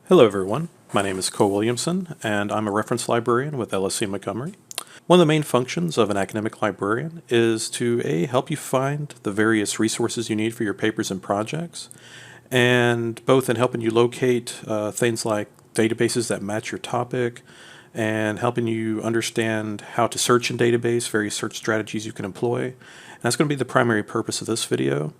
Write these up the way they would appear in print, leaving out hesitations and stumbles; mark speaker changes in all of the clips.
Speaker 1: Hello everyone, my name is Cole Williamson and I'm a reference librarian with LSC-Montgomery. One of the main functions of an academic librarian is to help you find the various resources you need for your papers and projects, and both in helping you locate things like databases that match your topic and helping you understand how to search in database, various search strategies you can employ. And that's going to be the primary purpose of this video.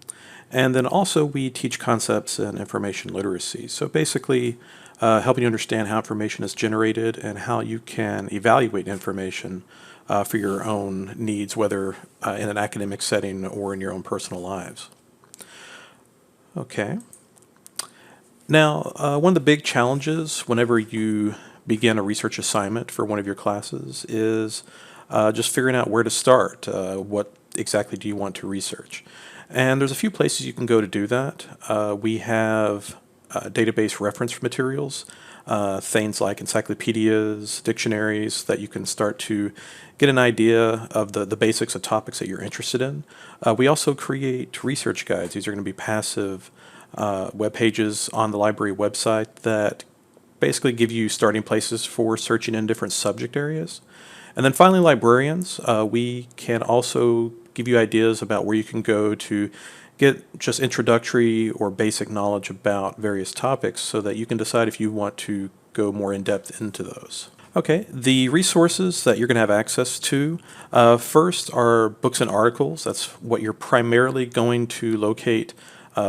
Speaker 1: And then also we teach concepts in information literacy. So basically helping you understand how information is generated and how you can evaluate information for your own needs, whether in an academic setting or in your own personal lives. Okay. Now, one of the big challenges whenever you begin a research assignment for one of your classes is just figuring out where to start. What exactly do you want to research? And there's a few places you can go to do that. We have database reference materials, things like encyclopedias, dictionaries that you can start to get an idea of the basics of topics that you're interested in. We also create research guides. These are going to be passive web pages on the library website that basically give you starting places for searching in different subject areas. And then finally, librarians, we can also give you ideas about where you can go to get just introductory or basic knowledge about various topics so that you can decide if you want to go more in depth into those. Okay, the resources that you're going to have access to first are books and articles. That's what you're primarily going to locate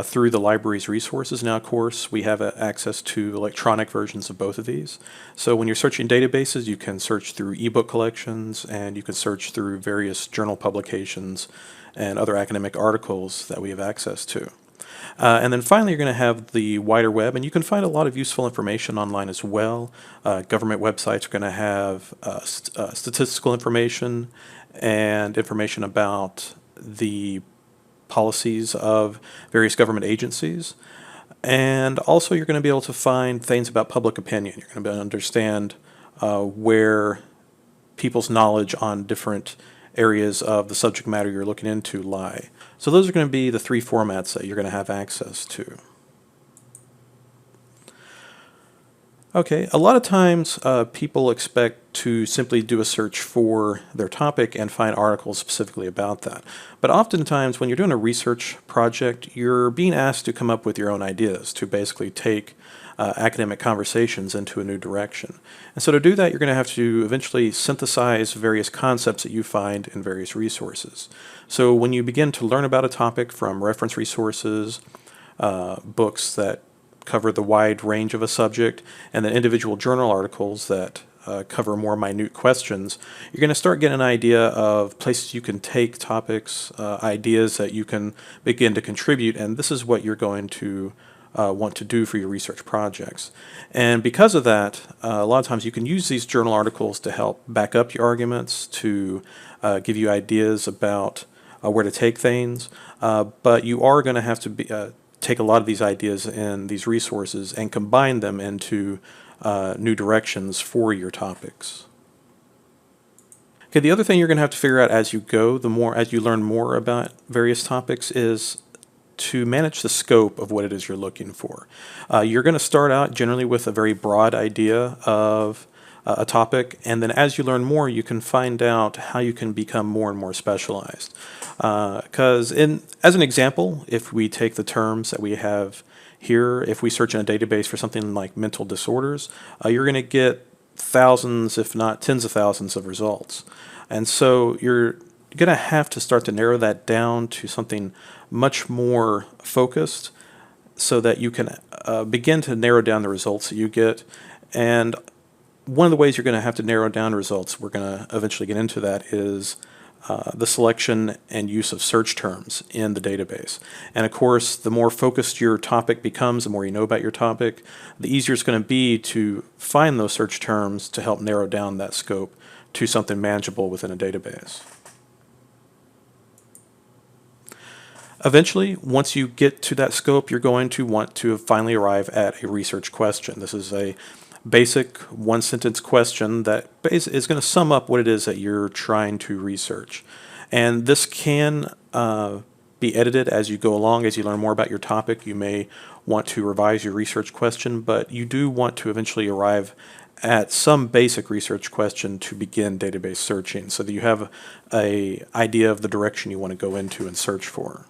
Speaker 1: through the library's resources. Now, of course, we have access to electronic versions of both of these. So when you're searching databases, you can search through ebook collections and you can search through various journal publications and other academic articles that we have access to. And then finally, you're going to have the wider web, and you can find a lot of useful information online as well. Government websites are going to have statistical information and information about the policies of various government agencies. And also you're going to be able to find things about public opinion. You're going to be able to understand where people's knowledge on different areas of the subject matter you're looking into lie. So those are going to be the three formats that you're going to have access to. Okay, a lot of times people expect to simply do a search for their topic and find articles specifically about that. But oftentimes when you're doing a research project, you're being asked to come up with your own ideas, to basically take academic conversations into a new direction. And so to do that, you're going to have to eventually synthesize various concepts that you find in various resources. So when you begin to learn about a topic from reference resources, books that cover the wide range of a subject, and then individual journal articles that cover more minute questions, you're going to start getting an idea of places you can take topics, ideas that you can begin to contribute, and this is what you're going to want to do for your research projects. And because of that, a lot of times you can use these journal articles to help back up your arguments, to give you ideas about where to take things, but you are going to have to take a lot of these ideas and these resources and combine them into new directions for your topics. Okay, the other thing you're going to have to figure out as you go, as you learn more about various topics, is to manage the scope of what it is you're looking for. You're going to start out generally with a very broad idea of a topic, and then as you learn more, you can find out how you can become more and more specialized. Because as an example, if we take the terms that we have here, if we search in a database for something like mental disorders, you're going to get thousands, if not tens of thousands of results. And so you're going to have to start to narrow that down to something much more focused so that you can begin to narrow down the results that you get. And one of the ways you're going to have to narrow down results, we're going to eventually get into that, is the selection and use of search terms in the database. And of course, the more focused your topic becomes, the more you know about your topic, the easier it's going to be to find those search terms to help narrow down that scope to something manageable within a database. Eventually, once you get to that scope, you're going to want to finally arrive at a research question. This is a basic one-sentence question that is going to sum up what it is that you're trying to research. And this can be edited as you go along. As you learn more about your topic, you may want to revise your research question, but you do want to eventually arrive at some basic research question to begin database searching so that you have an idea of the direction you want to go into and search for.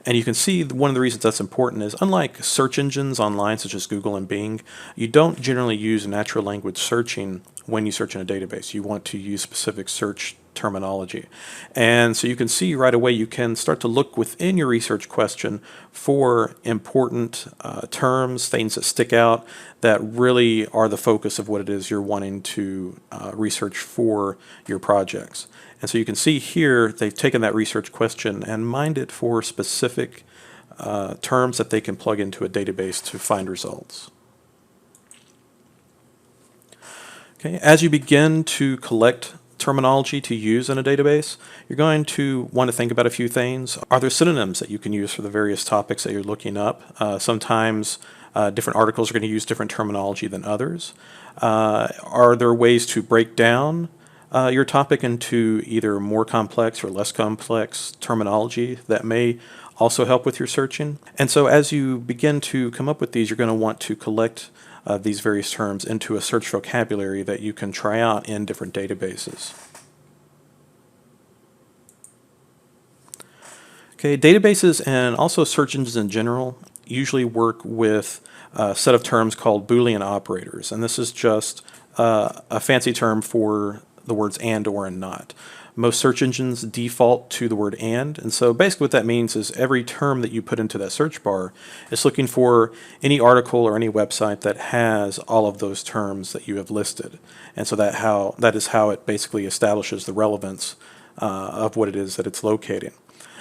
Speaker 1: And you can see one of the reasons that's important is, unlike search engines online such as Google and Bing, you don't generally use natural language searching when you search in a database. You want to use specific search terminology. And so you can see right away you can start to look within your research question for important terms, things that stick out, that really are the focus of what it is you're wanting to research for your projects. And so you can see here they've taken that research question and mined it for specific terms that they can plug into a database to find results. Okay, as you begin to collect terminology to use in a database, you're going to want to think about a few things. Are there synonyms that you can use for the various topics that you're looking up? Sometimes different articles are going to use different terminology than others. Are there ways to break down your topic into either more complex or less complex terminology that may also help with your searching? And so as you begin to come up with these, you're going to want to collect these various terms into a search vocabulary that you can try out in different databases. Okay, databases and also search engines in general usually work with a set of terms called Boolean operators, and this is just a fancy term for the words and, or, and not. Most search engines default to the word and so basically what that means is every term that you put into that search bar is looking for any article or any website that has all of those terms that you have listed. And so that is how it basically establishes the relevance of what it is that it's locating.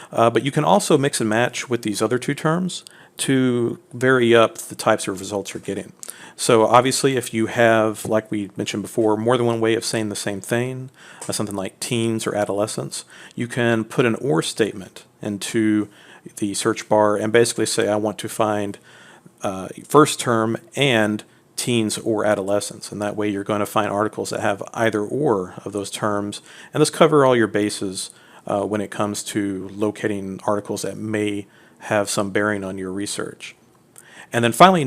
Speaker 1: But you can also mix and match with these other two terms to vary up the types of results you're getting. So obviously if you have, like we mentioned before, more than one way of saying the same thing, something like teens or adolescents, you can put an or statement into the search bar and basically say I want to find first term and teens or adolescents, and that way you're going to find articles that have either or of those terms, and this cover all your bases when it comes to locating articles that may have some bearing on your research. And then finally,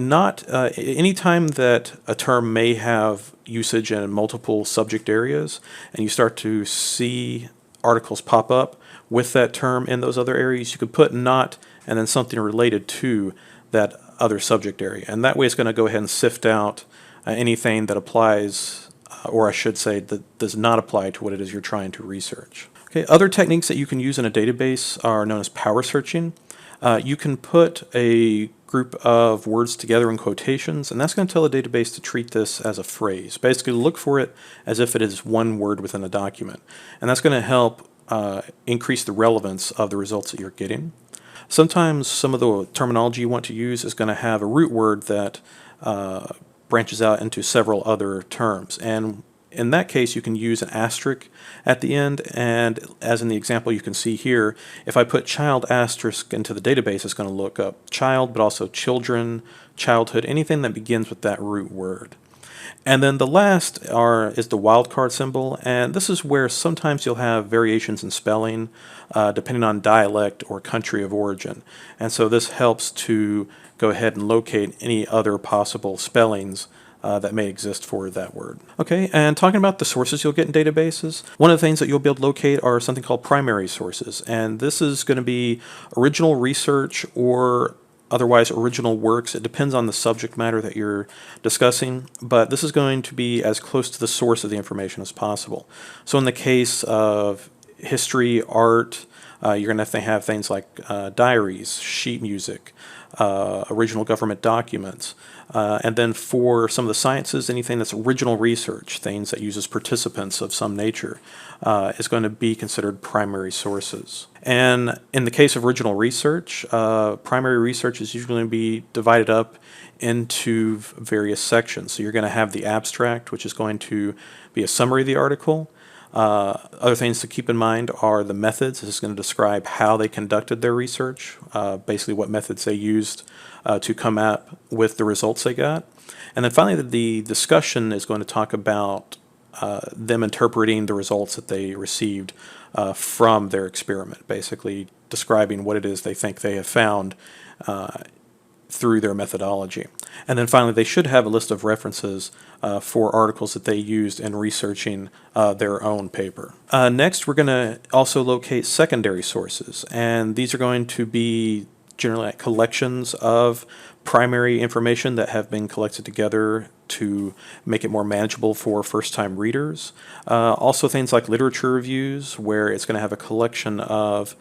Speaker 1: any time that a term may have usage in multiple subject areas and you start to see articles pop up with that term in those other areas, you could put not and then something related to that other subject area. And that way it's going to go ahead and sift out anything that applies, or I should say that does not apply to what it is you're trying to research. Okay, other techniques that you can use in a database are known as power searching. You can put a group of words together in quotations, and that's going to tell the database to treat this as a phrase. Basically, look for it as if it is one word within a document. And that's going to help increase the relevance of the results that you're getting. Sometimes some of the terminology you want to use is going to have a root word that branches out into several other terms. And in that case, you can use an asterisk at the end, and as in the example you can see here, if I put child asterisk into the database, it's going to look up child, but also children, childhood, anything that begins with that root word. And then the last is the wildcard symbol, and this is where sometimes you'll have variations in spelling depending on dialect or country of origin. And so this helps to go ahead and locate any other possible spellings that may exist for that word. Okay, and talking about the sources you'll get in databases, one of the things that you'll be able to locate are something called primary sources, and this is going to be original research or otherwise original works. It depends on the subject matter that you're discussing, but this is going to be as close to the source of the information as possible. So in the case of history, art, you're going to have things like diaries, sheet music, original government documents, and then for some of the sciences, anything that's original research, things that uses participants of some nature, is going to be considered primary sources. And in the case of original research, primary research is usually going to be divided up into various sections. So you're going to have the abstract, which is going to be a summary of the article. Other things to keep in mind are the methods. This is going to describe how they conducted their research, basically what methods they used to come up with the results they got. And then finally, the discussion is going to talk about them interpreting the results that they received from their experiment, basically describing what it is they think they have found through their methodology. And then finally, they should have a list of references for articles that they used in researching their own paper. Next, we're going to also locate secondary sources, and these are going to be generally like collections of primary information that have been collected together to make it more manageable for first-time readers. Also things like literature reviews, where it's going to have a collection of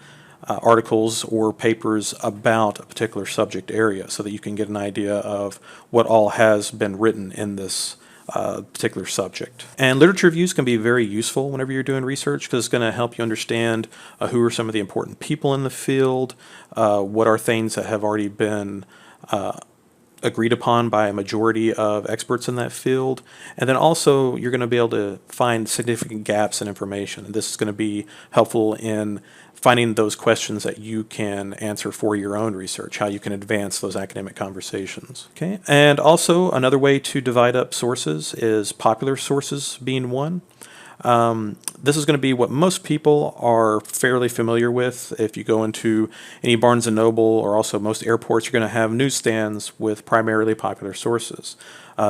Speaker 1: articles or papers about a particular subject area so that you can get an idea of what all has been written in this particular subject. And literature reviews can be very useful whenever you're doing research because it's going to help you understand who are some of the important people in the field, what are things that have already been agreed upon by a majority of experts in that field, and then also you're going to be able to find significant gaps in information. And this is going to be helpful in finding those questions that you can answer for your own research, how you can advance those academic conversations. Okay, and also another way to divide up sources is popular sources being one. This is going to be what most people are fairly familiar with. If you go into any Barnes & Noble or also most airports, you're going to have newsstands with primarily popular sources.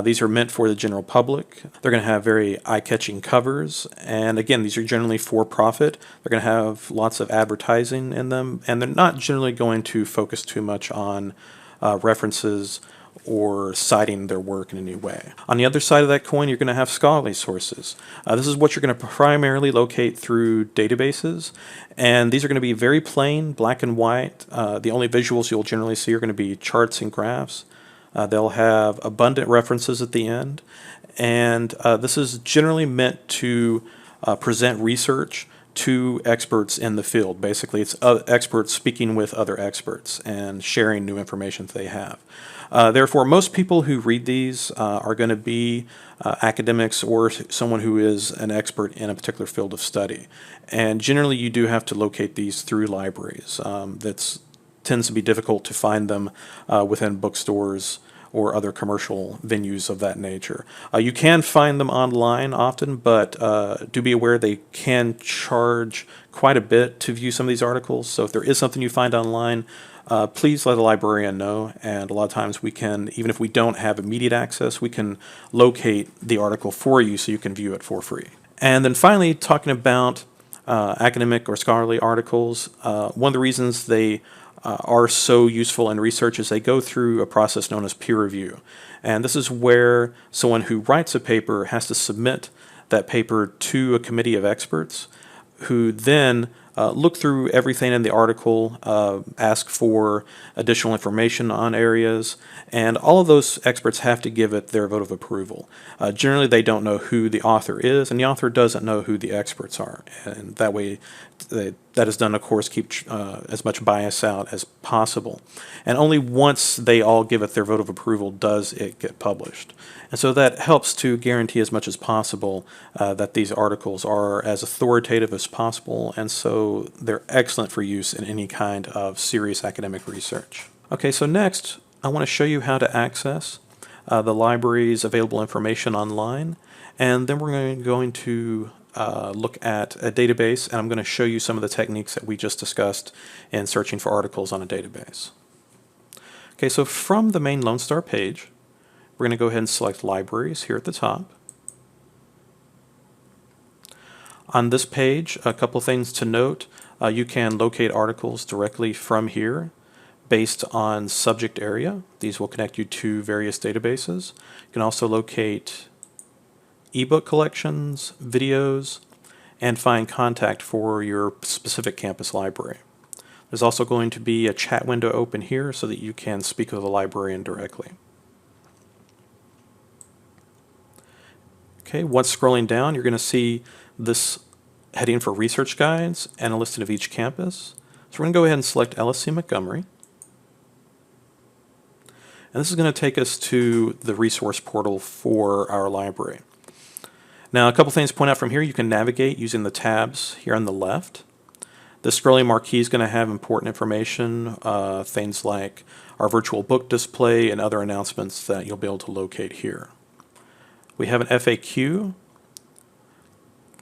Speaker 1: These are meant for the general public. They're going to have very eye-catching covers, and again, these are generally for-profit. They're going to have lots of advertising in them, and they're not generally going to focus too much on references or citing their work in any way. On the other side of that coin, you're going to have scholarly sources. This is what you're going to primarily locate through databases, and these are going to be very plain, black and white. The only visuals you'll generally see are going to be charts and graphs. They'll have abundant references at the end, and this is generally meant to present research to experts in the field. Basically, it's experts speaking with other experts and sharing new information that they have. Therefore, most people who read these are going to be academics or someone who is an expert in a particular field of study. And generally, you do have to locate these through libraries. That tends to be difficult to find them within bookstores or other commercial venues of that nature. You can find them online often, but do be aware they can charge quite a bit to view some of these articles. So if there is something you find online, please let a librarian know, and a lot of times we can, even if we don't have immediate access, we can locate the article for you so you can view it for free. And then finally, talking about academic or scholarly articles, one of the reasons they are so useful in research is they go through a process known as peer review. And this is where someone who writes a paper has to submit that paper to a committee of experts who then look through everything in the article, ask for additional information on areas, and all of those experts have to give it their vote of approval. Generally, they don't know who the author is, and the author doesn't know who the experts are. And that way, that is done, of course, keep as much bias out as possible. And only once they all give it their vote of approval does it get published. And so that helps to guarantee as much as possible that these articles are as authoritative as possible, and so they're excellent for use in any kind of serious academic research. Okay, so next I want to show you how to access the library's available information online, and then we're going to look at a database, and I'm going to show you some of the techniques that we just discussed in searching for articles on a database. Okay, so from the main Lone Star page, we're going to go ahead and select Libraries here at the top. On this page, a couple things to note. You can locate articles directly from here based on subject area. These will connect you to various databases. You can also locate ebook collections, videos, and find contact for your specific campus library. There's also going to be a chat window open here so that you can speak with a librarian directly. Okay, once scrolling down, you're going to see this heading for research guides and a listing of each campus. So we're going to go ahead and select LSC-Montgomery. And this is going to take us to the resource portal for our library. Now, a couple things to point out from here. You can navigate using the tabs here on the left. The scrolling marquee is going to have important information, things like our virtual book display and other announcements that you'll be able to locate here. We have an FAQ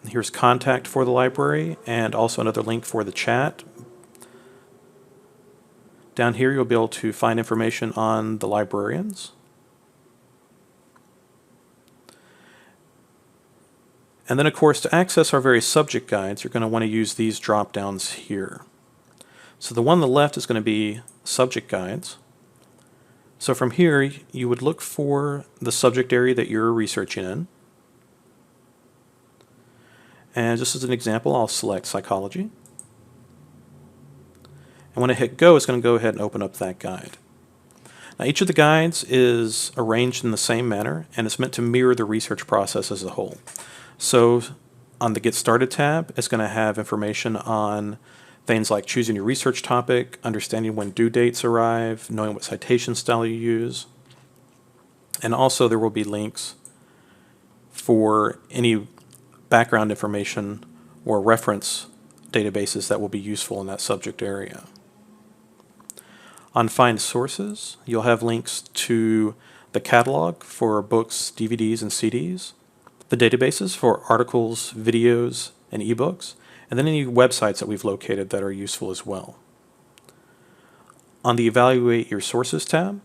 Speaker 1: Here's contact for the library and also another link for the chat. Down here you'll be able to find information on the librarians. And then of course to access our various subject guides you're going to want to use these drop downs here. So the one on the left is going to be subject guides. So from here you would look for the subject area that you're researching in. And just as an example, I'll select psychology. And when I hit go, it's going to go ahead and open up that guide. Now each of the guides is arranged in the same manner and it's meant to mirror the research process as a whole. So on the Get Started tab, it's going to have information on things like choosing your research topic, understanding when due dates arrive, knowing what citation style you use. And also there will be links for any background information or reference databases that will be useful in that subject area. On Find Sources, you'll have links to the catalog for books, DVDs, and CDs, the databases for articles, videos, and ebooks, and then any websites that we've located that are useful as well. On the Evaluate Your Sources tab,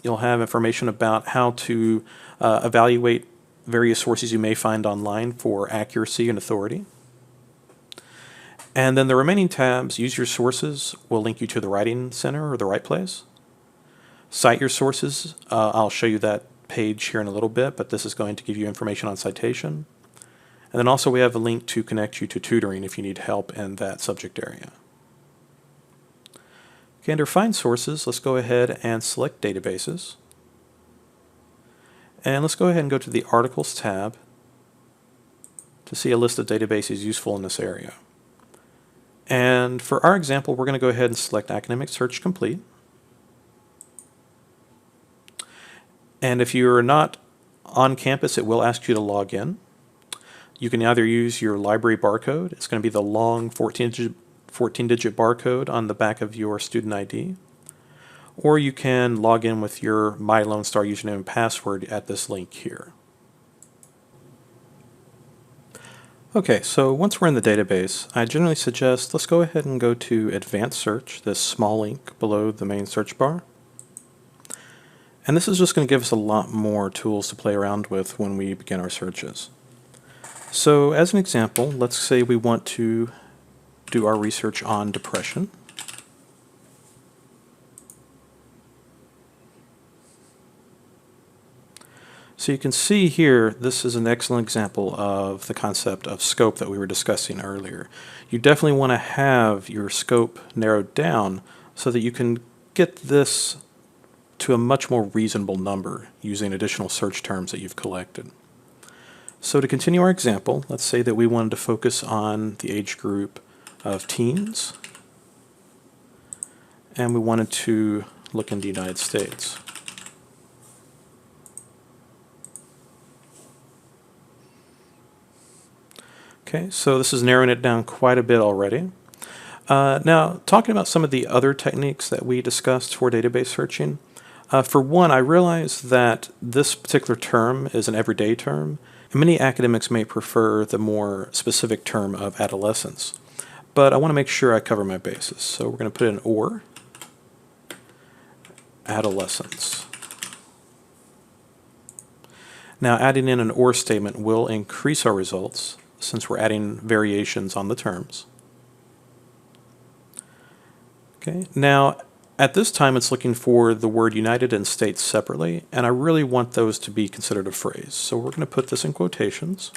Speaker 1: you'll have information about how to evaluate various sources you may find online for accuracy and authority. And then the remaining tabs, Use Your Sources, will link you to the Writing Center or the Right Place. Cite Your Sources, I'll show you that page here in a little bit, but this is going to give you information on citation. And then also we have a link to connect you to tutoring if you need help in that subject area. Okay, under Find Sources, let's go ahead and select Databases. And let's go ahead and go to the Articles tab to see a list of databases useful in this area. And for our example, we're going to go ahead and select Academic Search Complete. And if you're not on campus, it will ask you to log in. You can either use your library barcode. It's going to be the long 14-digit barcode on the back of your student ID. Or you can log in with your My Lone Star username and password at this link here. Okay, so once we're in the database, I generally suggest let's go ahead and go to Advanced Search, this small link below the main search bar. And this is just going to give us a lot more tools to play around with when we begin our searches. So as an example, let's say we want to do our research on depression. So you can see here, this is an excellent example of the concept of scope that we were discussing earlier. You definitely want to have your scope narrowed down so that you can get this to a much more reasonable number using additional search terms that you've collected. So to continue our example, let's say that we wanted to focus on the age group of teens, and we wanted to look in the United States. Okay, so this is narrowing it down quite a bit already. Now, talking about some of the other techniques that we discussed for database searching, for one, I realize that this particular term is an everyday term, and many academics may prefer the more specific term of adolescence. But I want to make sure I cover my bases, so we're going to put in or adolescence. Now, adding in an or statement will increase our results, since we're adding variations on the terms. Okay, now at this time it's looking for the word United and States separately, and I really want those to be considered a phrase. So we're going to put this in quotations.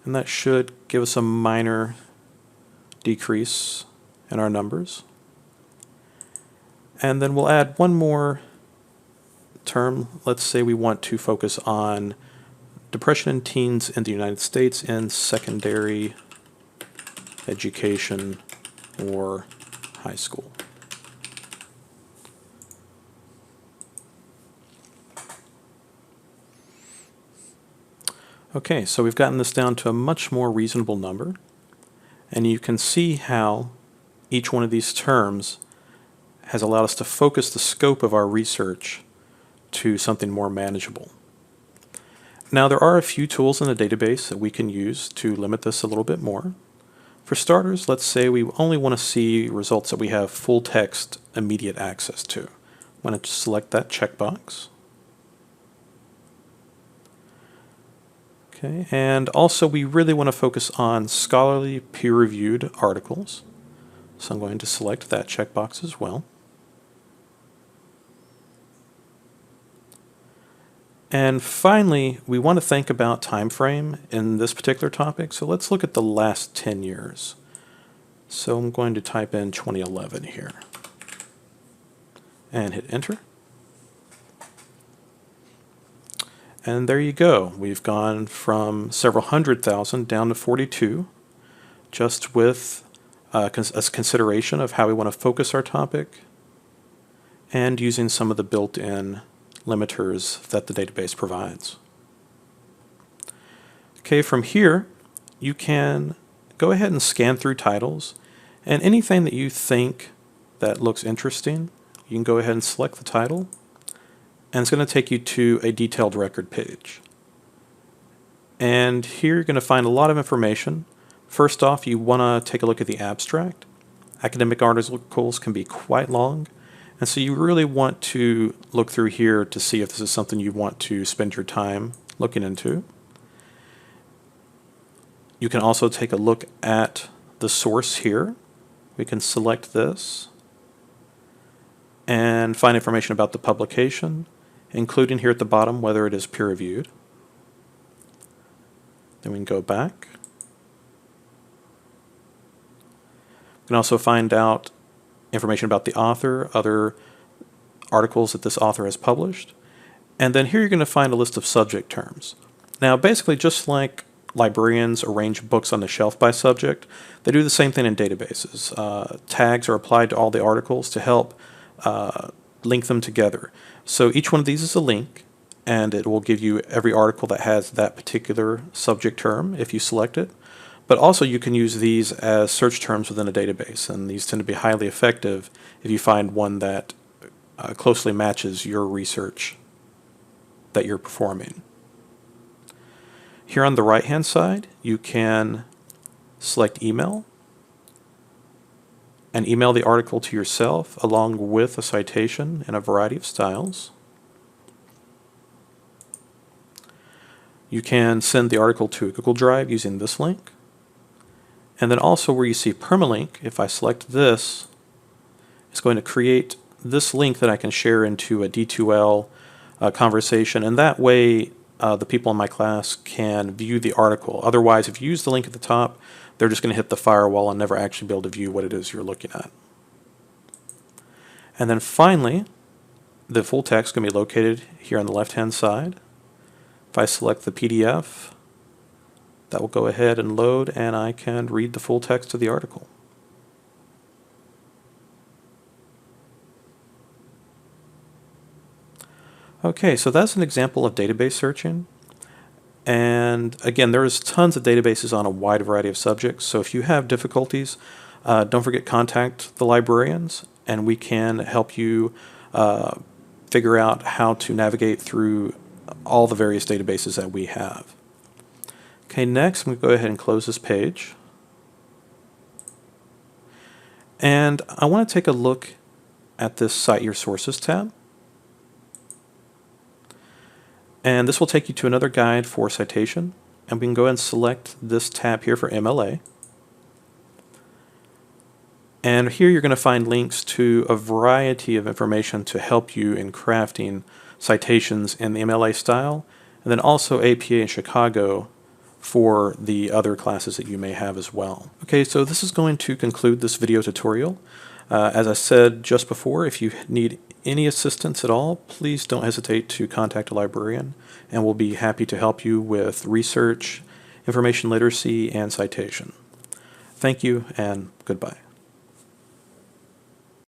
Speaker 1: And that should give us a minor decrease in our numbers. And then we'll add one more term. Let's say we want to focus on depression in teens in the United States in secondary education or high school. Okay, so we've gotten this down to a much more reasonable number, and you can see how each one of these terms has allowed us to focus the scope of our research to something more manageable. Now there are a few tools in the database that we can use to limit this a little bit more. For starters, let's say we only want to see results that we have full text immediate access to. I'm going to select that checkbox. Okay, and also we really want to focus on scholarly peer-reviewed articles. So I'm going to select that checkbox as well. And finally, we want to think about time frame in this particular topic. So let's look at the last 10 years. So I'm going to type in 2011 here and hit enter. And there you go. We've gone from several 100,000 down to 42, just with a consideration of how we want to focus our topic and using some of the built-in limiters that the database provides. Okay, from here you can go ahead and scan through titles, and anything that you think that looks interesting, you can go ahead and select the title, and it's going to take you to a detailed record page. And here you're going to find a lot of information. First off, you want to take a look at the abstract. Academic articles can be quite long, and so you really want to look through here to see if this is something you want to spend your time looking into. You can also take a look at the source here. We can select this and find information about the publication, including here at the bottom whether it is peer-reviewed. Then we can go back. We can also find out information about the author, other articles that this author has published. And then here you're going to find a list of subject terms. Now basically, just like librarians arrange books on the shelf by subject, they do the same thing in databases. Tags are applied to all the articles to help link them together. So each one of these is a link, and it will give you every article that has that particular subject term if you select it. But also you can use these as search terms within a database, and these tend to be highly effective if you find one that closely matches your research that you're performing. Here on the right-hand side, you can select email and email the article to yourself along with a citation in a variety of styles. You can send the article to a Google Drive using this link. And then also where you see permalink, if I select this, it's going to create this link that I can share into a D2L conversation, and that way the people in my class can view the article. Otherwise, if you use the link at the top, they're just going to hit the firewall and never actually be able to view what it is you're looking at. And then finally, the full text is going to be located here on the left-hand side. If I select the PDF, that will go ahead and load, and I can read the full text of the article. Okay, so that's an example of database searching. And again, there's tons of databases on a wide variety of subjects, so if you have difficulties, don't forget contact the librarians, and we can help you figure out how to navigate through all the various databases that we have. Okay, next I'm going to go ahead and close this page. And I want to take a look at this Cite Your Sources tab. And this will take you to another guide for citation. And we can go ahead and select this tab here for MLA. And here you're going to find links to a variety of information to help you in crafting citations in the MLA style, and then also APA in Chicago for the other classes that you may have as well. Okay, so this is going to conclude this video tutorial. As I said just before, if you need any assistance at all, please don't hesitate to contact a librarian, and we'll be happy to help you with research, information literacy, and citation. Thank you, and goodbye.